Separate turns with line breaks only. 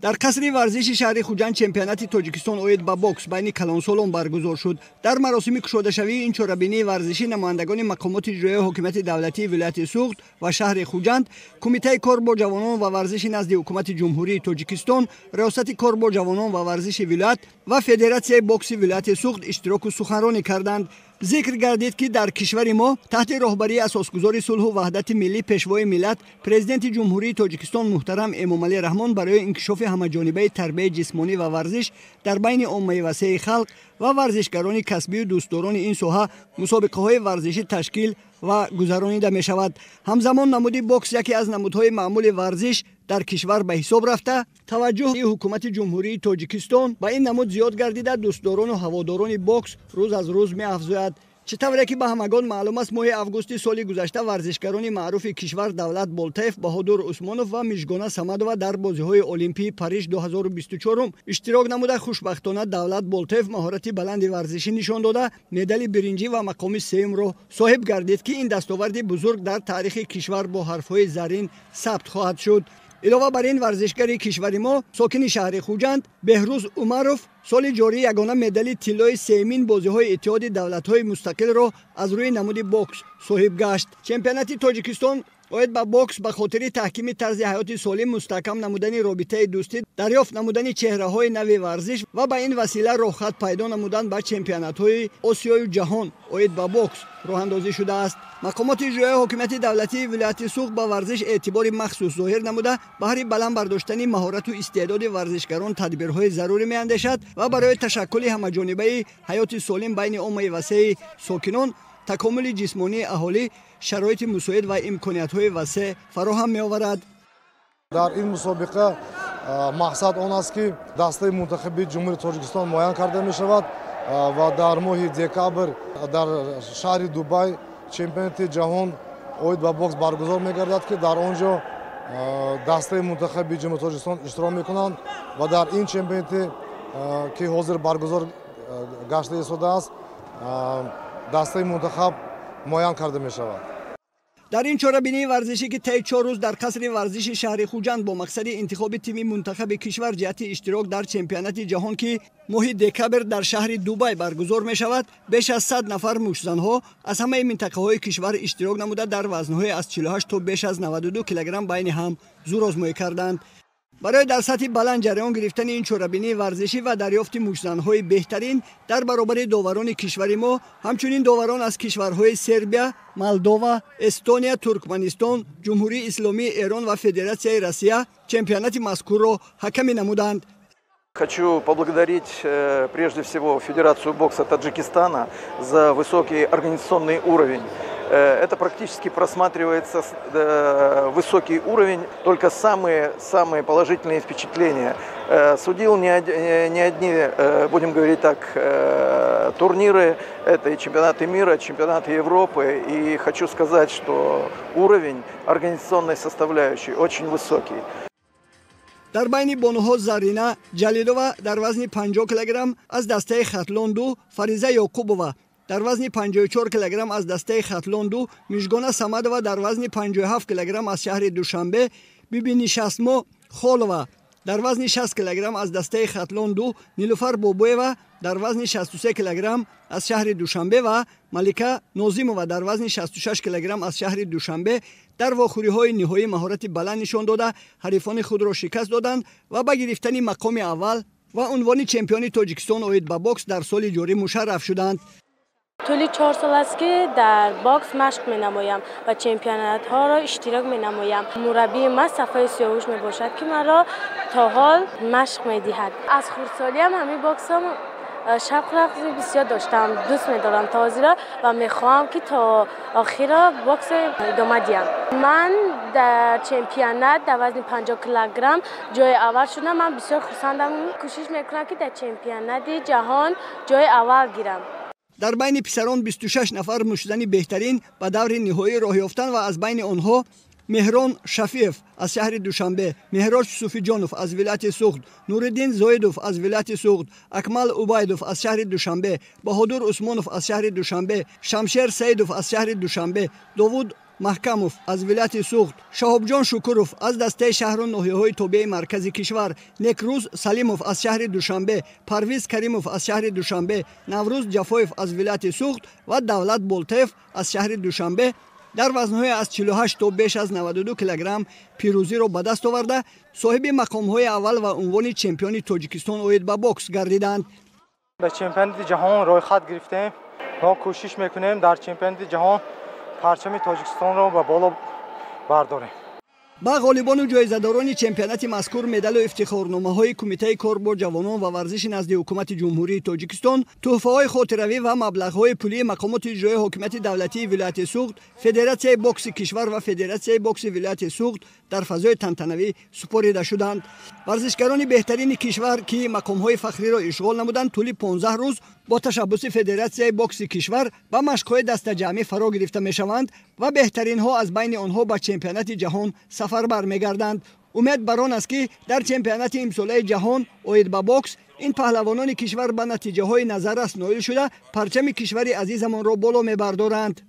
در قصر ورزشی شهر خوجند چمپیونات تاجیکستان اوید با بوکس بین کلانسالان برگزار شد. در مراسم کشاده‌شوی این چهاربینی ورزشی نمایندگان مقامات اجرایی حکومت دولتی ولایت سوخت و شهر خوجند، کمیته کار با جوانان و ورزش نزد حکومت جمهوری تاجیکستان، ریاست کار با جوانان و ورزش ولایت و فدراسیون بوکس ولایت سوخت اشتراک و سخنرانی کردند. ذکر گردید که در کشور ما تحت راهبری اساسگذار صلح و وحدت ملی پیشوای ملت پرزیدنت جمهوری تاجیکستان محترم امامعلی رحمان برای انکشاف همه‌جانبه تربیت جسمانی و ورزش در بین عامه وسیع خلق و ورزشکاران کسبی و دوستداران این ساحه مسابقه‌های ورزشی تشکیل و گذرانیده می شود. همزمان نمود بوکس یکی از نمودهای معمول ورزش در کشور به حساب رفته، توجه حکومت جمهوری تاجیکستان به این نمود زیاد گردیده دوستداران و هواداران بوکس روز از روز می افزاید. چطوری که به همگان معلوم است، ماه اوگوست سال گذشته ورزشکاران معروف کشور دولت بولتایف، بهادر عثمانوف و میژگانا صمدووا در بازی‌های المپی پاریژ 2024 اشتراک نموده. خوشبختانه دولت بولتایف مهارت بلند ورزشی نشان داده، مدال برنجی و مقام سوم را صاحب گردید که این دستاورد بزرگ در تاریخ کشور با حرف‌های زرین ثبت خواهد شد. علاوه بر این ورزشکار کشور ما ساکن شهر خوجند بهروز عمروف سال جاری یگانه مدال طلای سیمین بازی‌های اتحاد دولت‌های مستقل را از روی نمود بوکس صاحب گشت. چمپیونات تاجیکستان اوید با بوکس به خاطر تحکیم طرز حیات سالم، مستحکم نمودن رابطه دوستی، دریافت نمودن چهره‌های نو ورزش و به این وسیله راهخط پیدا نمودن به چمپیونات‌های آسیای جهان اوید با بوکس راه اندازی شده است. مقامات اجرایی حکومت دولتی ولایت سوخت با ورزش اعتبار مخصوص ظاهر نموده، بهر بلند برداشتن مهارت و استعداد ورزشکاران تدبیرهای ضروری می‌اندیشد و برای تشکل همه‌جانبه حیات سالم بین عامه وسیع ساکنان، تکامل جسمانی اهالی، شرایط مساعد و امکانیت‌های وسیع فراهم می‌آورد.
در این مسابقه مقصد آن است که دسته منتخب جمهوری تاجیکستان معین کرده می‌شود و در ماه دکامبر در شهر دبی چمپیونات جهان اوید با بوکس برگزار می‌گردد که در آنجا دسته منتخب جمهوری تاجیکستان اشتراک می‌کنند و در این چمپیونات که حاضر برگزار گشته ایستاده است دسته منتخب معین کرده می‌شود.
در این چهاربینی ورزشی که طی 4 روز در قصر ورزشی شهر خوجند با مقصد انتخاب تیم منتخب کشور جهت اشتراک در چمپیونات جهان که ماه دکامبر در شهر دبی برگزار می شود، بیش از 100 نفر مشتزن‌ها از همه منطقه‌های کشور اشتراک نموده در وزن‌های از 48 تا بیش از 92 کیلوگرم بین هم زورآزمایی کردند. برای در سطح بلند جریان گرفتن این چهاربینی ورزشی و دریافت مشتزن‌های بهترین در برابر داوران کشور ما، همچنین داوران از کشورهای سربیا، مولداوا، استونیا، ترکمنستان، جمهوری اسلامی ایران و فدراسیون روسیه چمپیونات مذکور را حکم نمودند.
Хочу поблагодарить прежде всего Федерацию бокса Таджикистана за высокий организационный уровень. Это практически просматривается высокий уровень, только самые положительные впечатления. Судил не одни, будем говорить так, турниры, это и чемпионаты мира, чемпионаты Европы. И хочу сказать, что уровень организационной составляющей очень высокий.
در بین بانوها زرینا جلیلووا در وزن 50 کیلوگرم از دسته خطلاندو، فریزه یعقوبووا در وزن 54 کیلوگرم از دسته خطلاندو، میژگانا صمدووا در وزن 57 کیلوگرم از شهر دوشنبه، بیبی نشاسمو خولووا در وزن 60 کیلوگرم از دسته خطلاندو، نیلوفر بابویوا در وزن 63 کیلوگرم از شهر دوشنبه و ملیکا نازیمووا در وزن 66 کیلوگرم از شهر دوشنبه در واخوری‌های نهایی مهارت بلند نشان داده، حریفان خود را شکست دادند و به گرفتن مقام اول و عنوان چمپیون تاجیکستان اوید با بوکس در سال جاری مشرف شدند.
طولی 4 سال است که در باکس مشق می نمایم و چمپیونات ها را اشتراک می نمایم. مربی من صفای سیاوش می باشد که مرا تا حال مشق می دهد. از خردسالی هم همین باکس هم شب رقصی بسیار داشتم، دوست می دارم تا حاضر و می خواهم که تا آخر باکس ادامه دهم. من در چمپیونات در وزن 50 کیلوگرم جای اول شدم. من بسیار خرسندم، کوشش میکنم که در چمپیونات جهان جای اول گیرم.
در بین پسران 26 نفر مشتزن بهترین به دور نهایی راه یافتند و از بین آنها مهران شفیف از شهر دوشنبه، مهراج صوفی جانوف از ولایت سوخت، نورالدین زایدوف از ولایت سوخت، اکمل عبیدوف از شهر دوشنبه، بهادر عثمانوف از شهر دوشنبه، شمشیر سیدوف از شهر دوشنبه، داوود маҳкамов аз вилояти суғд, шаҳобҷон шукуров аз дастаи шаҳру ноҳияҳои тобеи маркази кишвар, некрӯз салимов аз шаҳри душанбе, парвиз каримов аз шаҳри душанбе, наврӯз ҷафоев аз вилояти суғд ва давлат болтаев аз шаҳри душанбе дар вазнҳои аз 48 то беш аз 92 килограмм пирӯзиро ба даст оварда соҳиби мақомҳои аввал ва унвони чемпиони Тоҷикистон оид ба бокс гардиданд.
به چمپیونات جهان رویخط گرفتیم. ما کوشش میکنیم در چمپیونات جهان پرچم تاجیکستان را به بالا برداریم.
با غالبان و جایزه‌داران چمپیونات مذکور مدال و افتخارنامه‌های کمیته کار با جوانان و ورزش نزد حکومت جمهوری تاجیکستان، تحفه‌های خاطروی و مبلغ‌های پولی مقامات اجرایی حکومت دولتی ولایت سوغد، فدراسیون بوکس کشور و فدراسیون بوکس ولایت سوغد در فضای تنتنوی سپرده شدند. ورزشکاران بهترین کشور که مقام‌های فخری را اشغال نمودند، طول 15 روز با تشبث فدراسیون بوکس کشور و مشق‌های دست جمعی فرا گرفته می‌شوند و بهترین ها از بین آنها به چمپیونات جهان سفر برمیگردند. امید بر آن است که در چمپیونات امساله جهان اوید با بوکس این پهلوانان کشور به نتیجه های نظررس نائل شده پرچم کشور عزیزمان را بالا میبردارند.